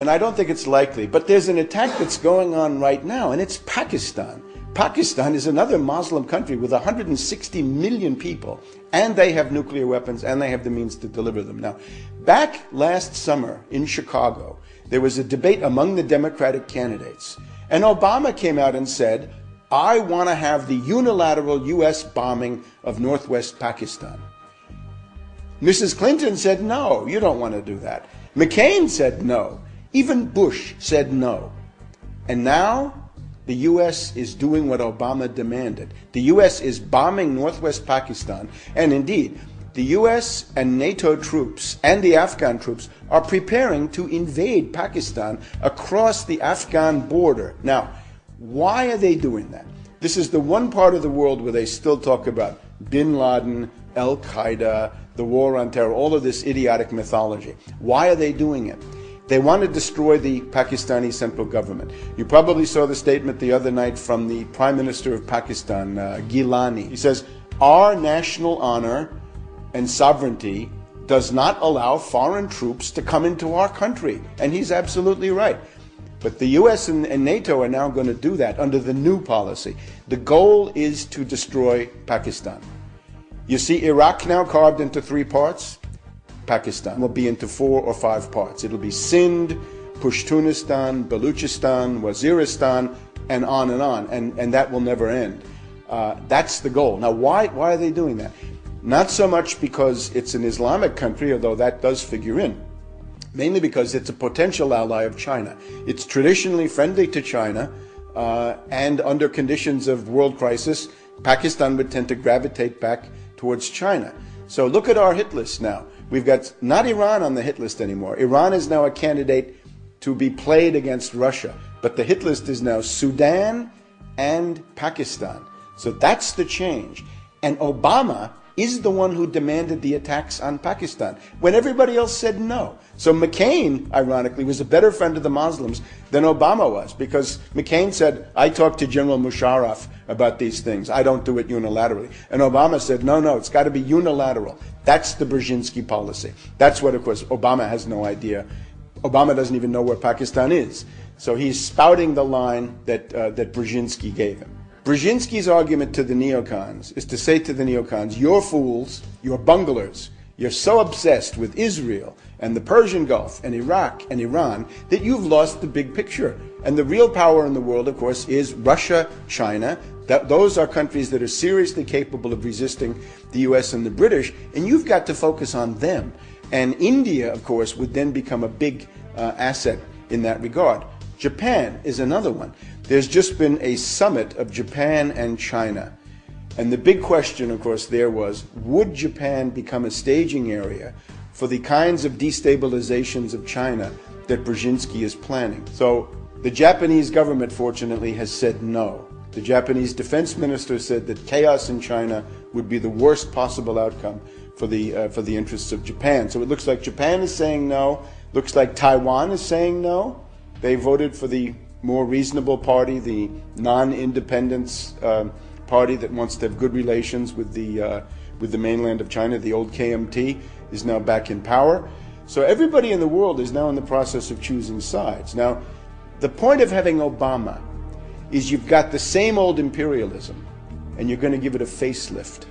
And I don't think it's likely, but there's an attack that's going on right now, and it's Pakistan. Pakistan is another Muslim country with 160 million people, and they have nuclear weapons, and they have the means to deliver them. Now, back last summer in Chicago, there was a debate among the Democratic candidates, and Obama came out and said, I want to have the unilateral U.S. bombing of northwest Pakistan. Mrs. Clinton said, no, you don't want to do that. McCain said no. Even Bush said no. And now the U.S. is doing what Obama demanded. The U.S. is bombing northwest Pakistan. And indeed, the U.S. and NATO troops and the Afghan troops are preparing to invade Pakistan across the Afghan border. Now, why are they doing that? This is the one part of the world where they still talk about bin Laden, Al-Qaeda, the war on terror, all of this idiotic mythology. Why are they doing it? They want to destroy the Pakistani central government. You probably saw the statement the other night from the Prime Minister of Pakistan, Gilani. He says, our national honor and sovereignty does not allow foreign troops to come into our country. And he's absolutely right. But the U.S. and NATO are now going to do that under the new policy. The goal is to destroy Pakistan. You see Iraq now carved into 3 parts. Pakistan will be into 4 or 5 parts. It'll be Sindh, Pashtunistan, Baluchistan, Waziristan, and on, and that will never end. That's the goal. Now, why are they doing that? Not so much because it's an Islamic country, although that does figure in. Mainly because it's a potential ally of China. It's traditionally friendly to China, and under conditions of world crisis, Pakistan would tend to gravitate back towards China. So look at our hit list now. We've got not Iran on the hit list anymore. Iran is now a candidate to be played against Russia. But the hit list is now Sudan and Pakistan. So that's the change. And Obama is the one who demanded the attacks on Pakistan when everybody else said no. So McCain, ironically, was a better friend of the Muslims than Obama was, because McCain said, I talked to General Musharraf about these things. I don't do it unilaterally. And Obama said, no, it's got to be unilateral. That's the Brzezinski policy. That's what, of course, Obama has no idea. Obama doesn't even know where Pakistan is. So he's spouting the line that Brzezinski gave him. Brzezinski's argument to the neocons is to say to the neocons, you're fools, you're bunglers, you're so obsessed with Israel and the Persian Gulf and Iraq and Iran that you've lost the big picture. And the real power in the world, of course, is Russia, China. Those are countries that are seriously capable of resisting the U.S. and the British, and you've got to focus on them. And India, of course, would then become a big asset in that regard. Japan is another one. There's just been a summit of Japan and China. And the big question, of course, there was, would Japan become a staging area for the kinds of destabilizations of China that Brzezinski is planning? So the Japanese government, fortunately, has said no. The Japanese defense minister said that chaos in China would be the worst possible outcome for the interests of Japan. So it looks like Japan is saying no. Looks like Taiwan is saying no. They voted for the more reasonable party, the non-independence party that wants to have good relations with the mainland of China. The old KMT is now back in power. So everybody in the world is now in the process of choosing sides. Now, the point of having Obama is you've got the same old imperialism, and you're going to give it a facelift.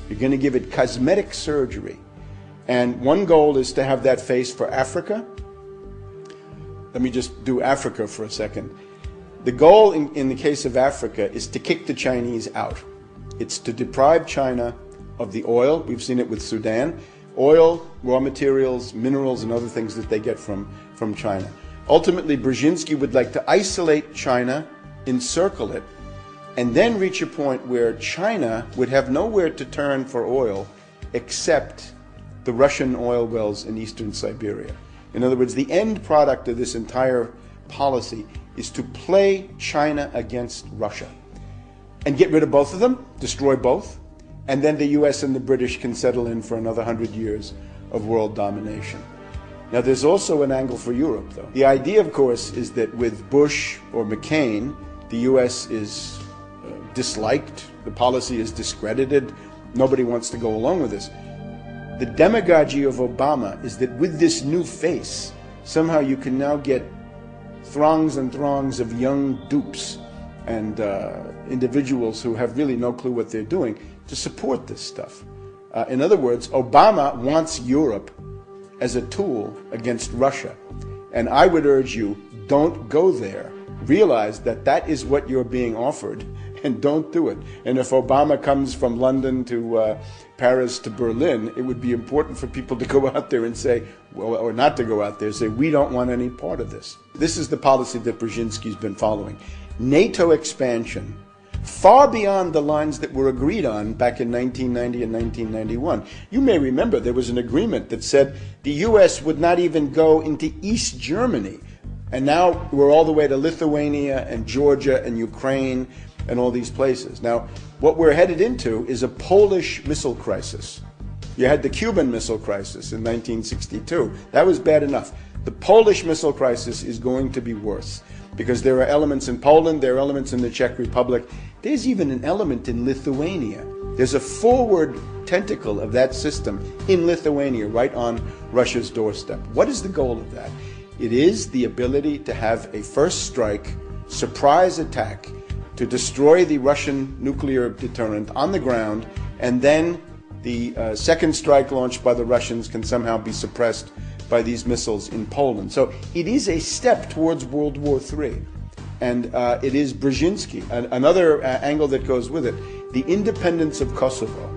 You're going to give it cosmetic surgery. And one goal is to have that face for Africa. Let me just do Africa for a second. The goal in the case of Africa is to kick the Chinese out. It's to deprive China of the oil. We've seen it with Sudan. Oil, raw materials, minerals, and other things that they get from China. Ultimately, Brzezinski would like to isolate China, encircle it, and then reach a point where China would have nowhere to turn for oil except the Russian oil wells in eastern Siberia. In other words, the end product of this entire policy is to play China against Russia and get rid of both of them, destroy both, and then the U.S. and the British can settle in for another 100 years of world domination. Now, there's also an angle for Europe, though. The idea, of course, is that with Bush or McCain, the U.S. is disliked, the policy is discredited, nobody wants to go along with this. The demagogy of Obama is that with this new face, somehow you can now get throngs and throngs of young dupes and individuals who have really no clue what they're doing to support this stuff. In other words, Obama wants Europe as a tool against Russia. And I would urge you, don't go there. Realize that that is what you're being offered, and don't do it. And if Obama comes from London to Paris to Berlin, it would be important for people to go out there and say, well, or not to go out there and say, we don't want any part of this. This is the policy that Brzezinski's been following. NATO expansion, far beyond the lines that were agreed on back in 1990 and 1991. You may remember there was an agreement that said the U.S. would not even go into East Germany. And now we're all the way to Lithuania and Georgia and Ukraine and all these places. Now, what we're headed into is a Polish missile crisis. You had the Cuban Missile Crisis in 1962. That was bad enough. The Polish missile crisis is going to be worse because there are elements in Poland, there are elements in the Czech Republic. There's even an element in Lithuania. There's a forward tentacle of that system in Lithuania, right on Russia's doorstep. What is the goal of that? It is the ability to have a first strike, surprise attack, to destroy the Russian nuclear deterrent on the ground, and then the second strike launched by the Russians can somehow be suppressed by these missiles in Poland. So it is a step towards World War III. And it is Brzezinski, another angle that goes with it. The independence of Kosovo,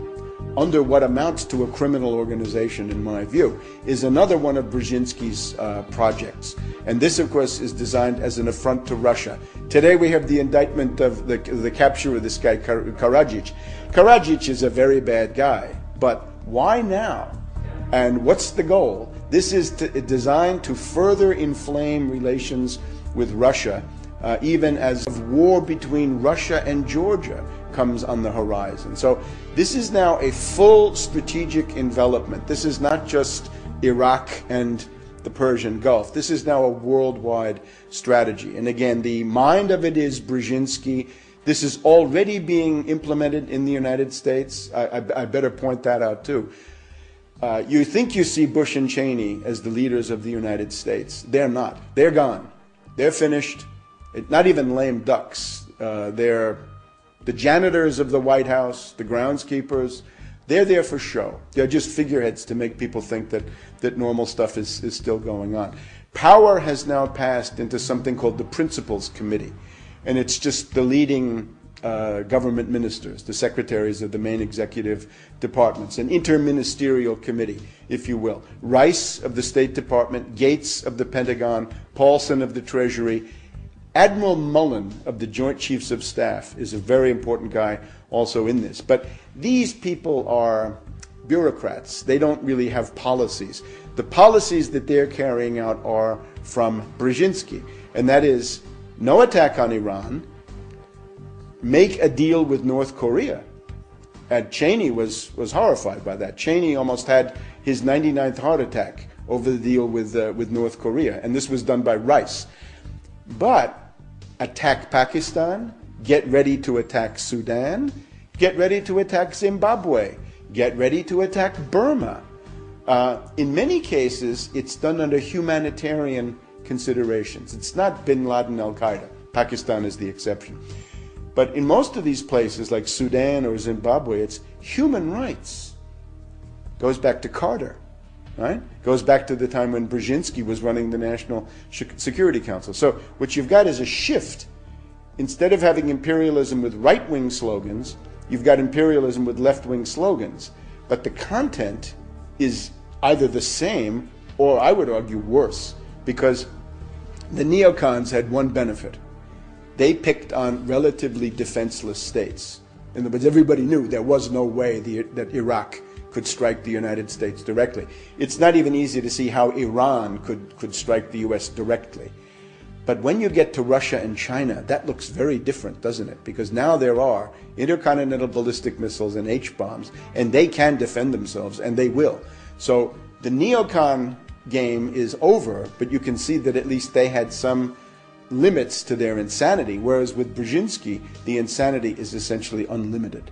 under what amounts to a criminal organization, in my view, is another one of Brzezinski's projects. And this, of course, is designed as an affront to Russia. Today we have the indictment of the capture of this guy, Karadzic. Karadzic is a very bad guy, but why now? And what's the goal? This is designed to further inflame relations with Russia, even as war between Russia and Georgia comes on the horizon. So this is now a full strategic envelopment. This is not just Iraq and the Persian Gulf. This is now a worldwide strategy. And again, the mind of it is Brzezinski. This is already being implemented in the United States. I better point that out too. You think you see Bush and Cheney as the leaders of the United States. They're not. They're gone. They're finished. Not even lame ducks. They're the janitors of the White House, the groundskeepers. They're there for show. They're just figureheads to make people think that normal stuff is still going on. Power has now passed into something called the Principals Committee. And it's just the leading government ministers, the secretaries of the main executive departments, an interministerial committee, if you will. Rice of the State Department, Gates of the Pentagon, Paulson of the Treasury. Admiral Mullen of the Joint Chiefs of Staff is a very important guy also in this. But these people are bureaucrats. They don't really have policies. The policies that they're carrying out are from Brzezinski, and that is no attack on Iran, make a deal with North Korea. And Cheney was horrified by that. Cheney almost had his 99th heart attack over the deal with North Korea, and this was done by Rice. But attack Pakistan, get ready to attack Sudan, get ready to attack Zimbabwe, get ready to attack Burma. In many cases, it's done under humanitarian considerations. It's not bin Laden, Al-Qaeda. Pakistan is the exception. But in most of these places, like Sudan or Zimbabwe, it's human rights. Goes back to Carter, right? Goes back to the time when Brzezinski was running the National Security Council. So what you've got is a shift. Instead of having imperialism with right-wing slogans, you've got imperialism with left-wing slogans. But the content is either the same or, I would argue, worse. Because the neocons had one benefit. They picked on relatively defenseless states. In other words, everybody knew there was no way that Iraq could strike the United States directly. It's not even easy to see how Iran could strike the U.S. directly. But when you get to Russia and China, that looks very different, doesn't it? Because now there are intercontinental ballistic missiles and H-bombs, and they can defend themselves, and they will. So the neocon game is over, but you can see that at least they had some limits to their insanity, whereas with Brzezinski, the insanity is essentially unlimited.